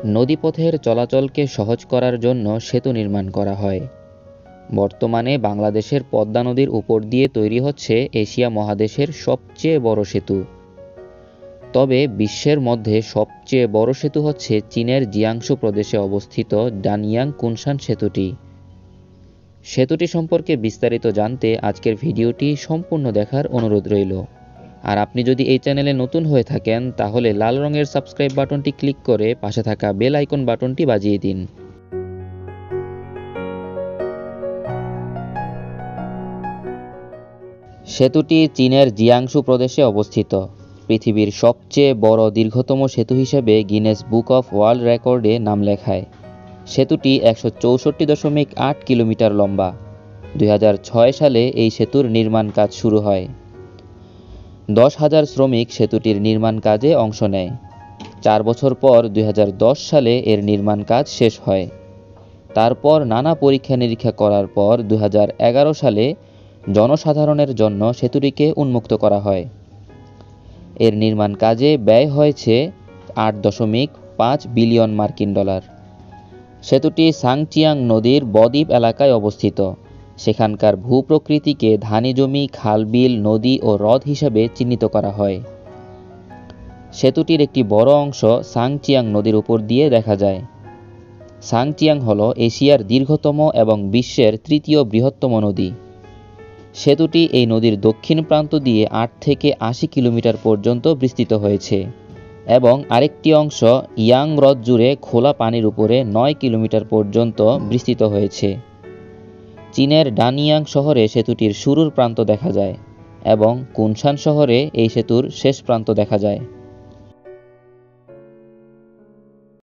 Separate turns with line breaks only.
নদীপথের চলাচলকে সহজ করার জন্য সেতু নির্মাণ করা হয়। বর্তমানে বাংলাদেশের পদ্মা নদীর উপর দিয়ে তৈরি হচ্ছে এশিয়া মহাদেশের সবচেয়ে বড় সেতু। তবে বিশ্বের মধ্যে সবচেয়ে বড় সেতু হচ্ছে চীনের জিয়াংসু প্রদেশে অবস্থিত ডানইয়াং কুনশান সেতুটি। সেতুটি সম্পর্কে বিস্তারিত জানতে আজকের ভিডিওটি সম্পূর্ণ দেখার অনুরোধ রইল। আর আপনি যদি এই চ্যানেলে নতুন হয়ে থাকেন তাহলে লাল রঙের সাবস্ক্রাইব বাটনটি ক্লিক করে পাশে থাকা বেল আইকন বাটনটি বাজিয়ে দিন। সেতুটি চীনের জিয়াংসু প্রদেশে অবস্থিত। পৃথিবীর সবচেয়ে বড় দীর্ঘতম সেতু হিসেবে গিনেস বুক অফ ওয়ার্ল্ড রেকর্ডে নাম লেখায়। সেতুটি 164.8 কিলোমিটার লম্বা। 2006 সালে এই সেতুর নির্মাণ কাজ শুরু হয়। 10,000 শ্রমিক সেতুটির নির্মাণ কাজে অংশ নেয়। 4 বছর পর 2010 সালে এর নির্মাণ কাজ শেষ হয়। তারপর নানা পরীক্ষা নিরীক্ষা করার পর 2011 সালে জনসাধারণের জন্য সেতুটিকে উন্মুক্ত করা হয়। এর নির্মাণ কাজে ব্যয় হয়েছে $8.5 বিলিয়ন মার্কিন ডলার। সেতুটি সাংচিয়াং নদীর বদ্বীপ এলাকায় অবস্থিত। সেখানকার ভূপ্রকৃতিকে ধানি জমি, খাল-বিল, নদী ও হ্রদ হিসাবে চিহ্নিত করা হয়। সেতুটির একটি বড় অংশ সাংচিয়াং নদীর উপর দিয়ে দেখা যায়। সাংচিয়াং হল এশিয়ার দীর্ঘতম এবং বিশ্বের তৃতীয় বৃহত্তম নদী। সেতুটি এই নদীর দক্ষিণ প্রান্ত দিয়ে 8 থেকে 80 কিলোমিটার পর্যন্ত বিস্তৃত হয়েছে এবং আরেকটি অংশ ইয়াং হ্রদ জুড়ে খোলা পানির উপরে 9 কিলোমিটার পর্যন্ত বিস্তৃত হয়েছে। চীনের ডানইয়াং শহরে সেতুটির শুরুর প্রান্ত দেখা যায় এবং কুনশান শহরে এই সেতুর শেষ প্রান্ত দেখা যায়।